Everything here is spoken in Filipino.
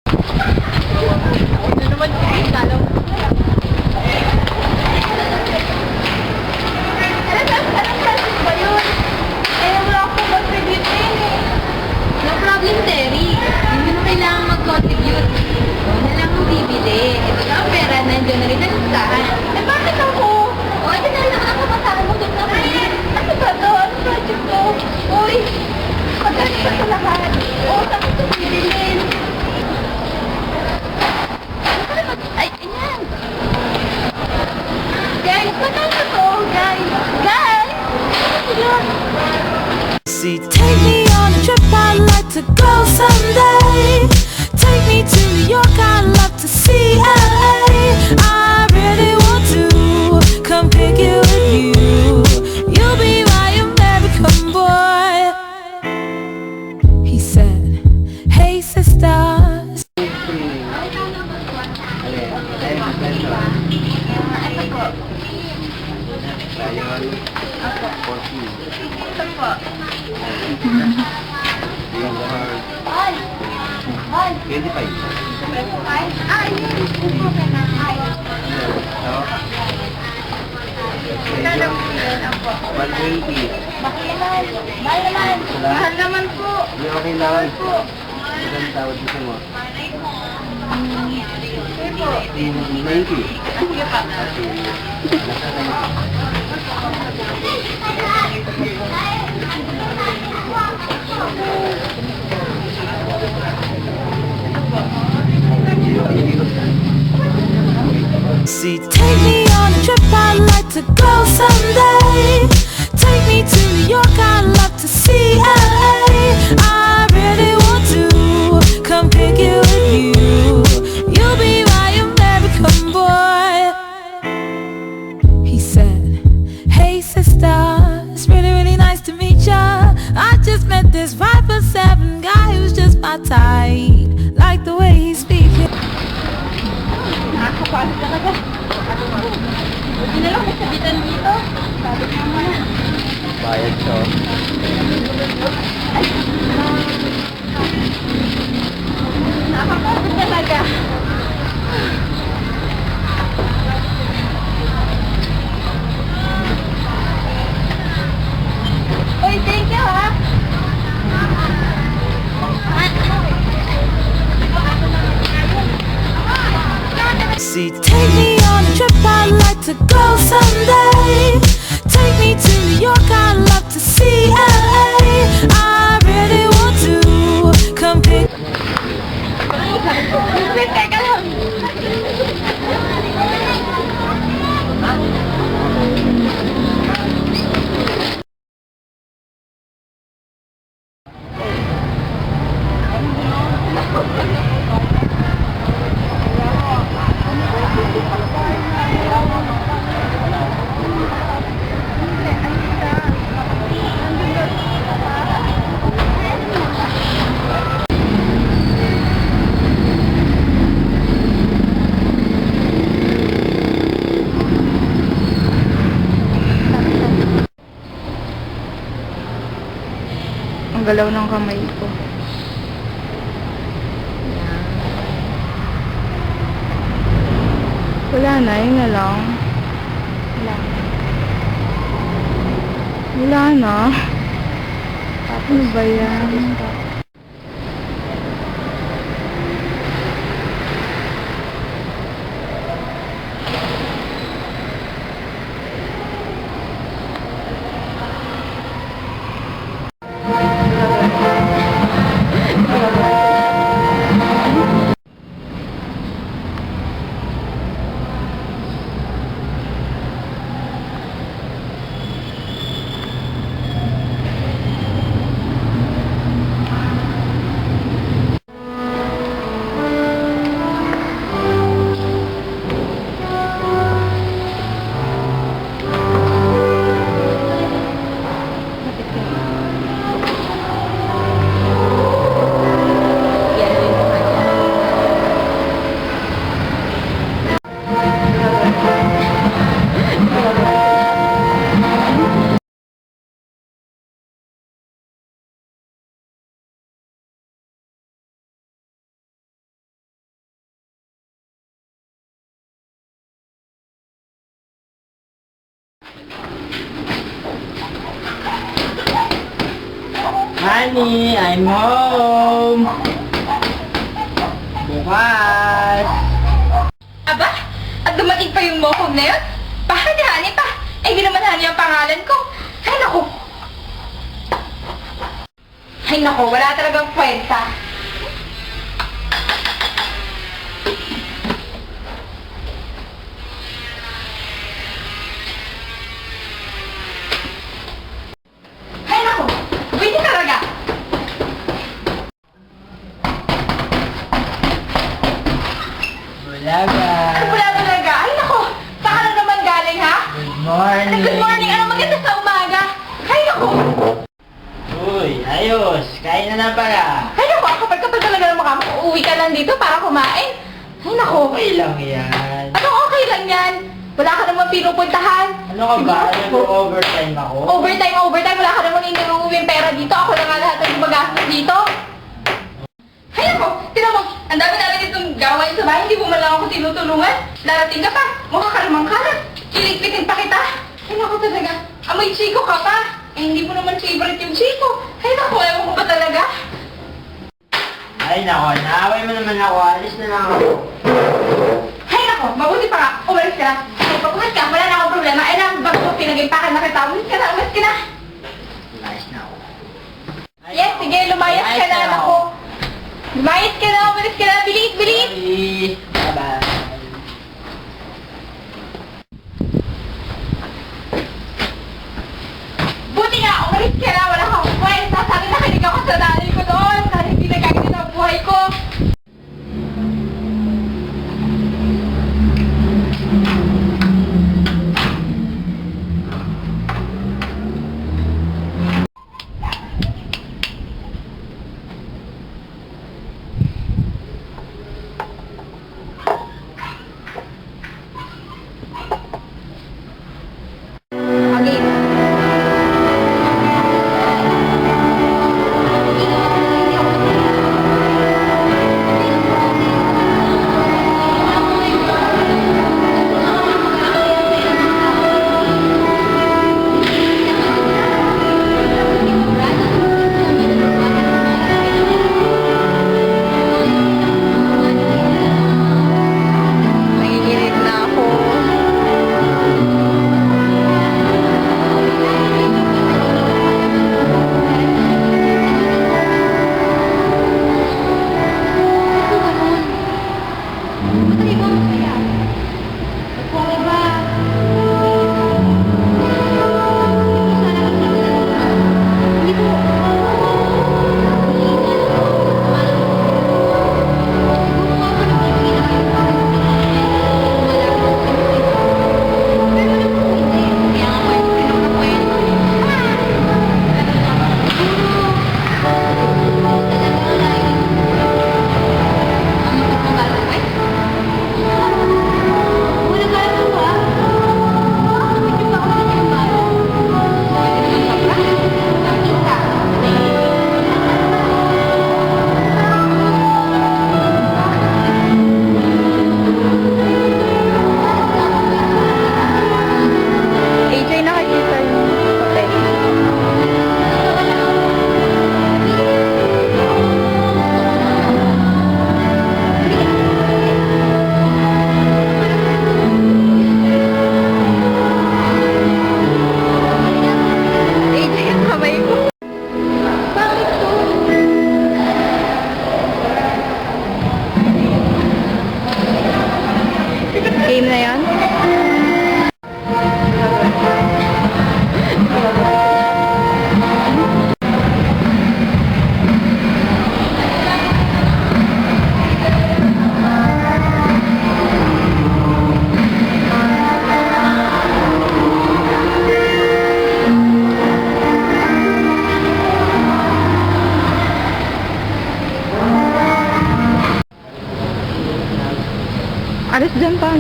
Ano naman yung talo? Anong classes ba yun? Eh, wala akong contribute din eh. No problem, Terry. Hindi mo kailangan mag-contribute. Huwag na lang kong bibili. Ito na ang pera, nandiyan na rin ang listahan. Eh, bakit ako? O, ito na lang ang kapasahan mo doon na rin. Ano ba to? Ano project ko? Uy, pagkano ba sa lahat? O, saan ito bilhin? Ay, ayan. Guys, magkano to? Guys! Guys! Yun. See, take me on a trip, I'd like to go someday. Take me to New York, I'd love to see LA. I really want to come pick you with you. You'll be my American boy. He said, hey sisters. Mahal naman po. Okay lang. Ilang tawad gusto mo? Sige po. 90. Sige pa. See, take me on a trip, I'd like to go someday. Take me to New York, I'd love to see LA. I really want to come pick you with you. You'll be my American boy. He said, hey sister, it's really, really nice to meet ya. I just met this 5'7" guy who's just my type. Like the way he speaks. Nakakapasok talaga. Buti na lang may sabitan dito. Sabi ko naman. Bayad siya. Nakakapasok talaga. Uy, thank you ha. See, take me on a trip, I'd like to go someday. Take me to New York, I'd love to see LA. I really want to come pick. Teka lang. Ang galaw ng kamay ko. Wala na, yun na lang. Wala na. Ano ba yan? Honey, I'm home! Bukas! Aba, at dumating pa yung mokong na yun? Bakit Hani pa? Eh, di naman Hani ang pangalan ko. Ay, naku. Ay, naku, wala talagang kwenta. Ay, naku, pwede talaga. Bulaga! Ano wala talaga? Ay, naku, saan ka na naman galing, ha? Good morning! Good morning, ano maganda sa umaga? Ay, naku. Uy, ayos! Kain na na pala! Ay, naku, ang kapal-kapal talaga ng mukha mo. Uuwi ka lang dito para kumain. Ay, naku. Okay lang yan. Anong okay lang yan? Wala ka naman pinupuntahan. Ano ka ba? Nag-overtime ako? Overtime. Wala ka naman iniuwing pera dito. Ako na nga lahat ang gumagastos dito. Ay, naku. Tinan mo, ang dami-dami ditong gawain sa bahay. Hindi mo man lang ako tinutulungan. Darating ka pa. Mukha ka namang kalat. Iligpitin pa kita. Ay, naku talaga. Amoy chiko ka pa. Eh, hindi mo naman favorite yung chiko. Ay, naku. Ewan ko pa talaga. Ay nako, naaway mo naman ako. Alis na lang ako. Hay nako, mabuti pa nga. Umalis ka na. Kung pagkuhat ka, wala na akong problema. Ay lang, bago ko pinag-impakan na kita. Umalis ka na. Alis na ako. Yes, sige, lumayas ka na, nako. Lumayas ka na, umalis ka na. Bilis. Sorry. Bye-bye. Buti nga, umalis ka na. Wala kang kwenta. Sabi nakinig ako sa nanay ko doon. Sana hindi nagkakalit ang buhay ko. Nanginginig na ako. AJ, nakikita yung hotel. AJ, ang kamay ko. Bakit to? Game na yan? Alis dyan pa.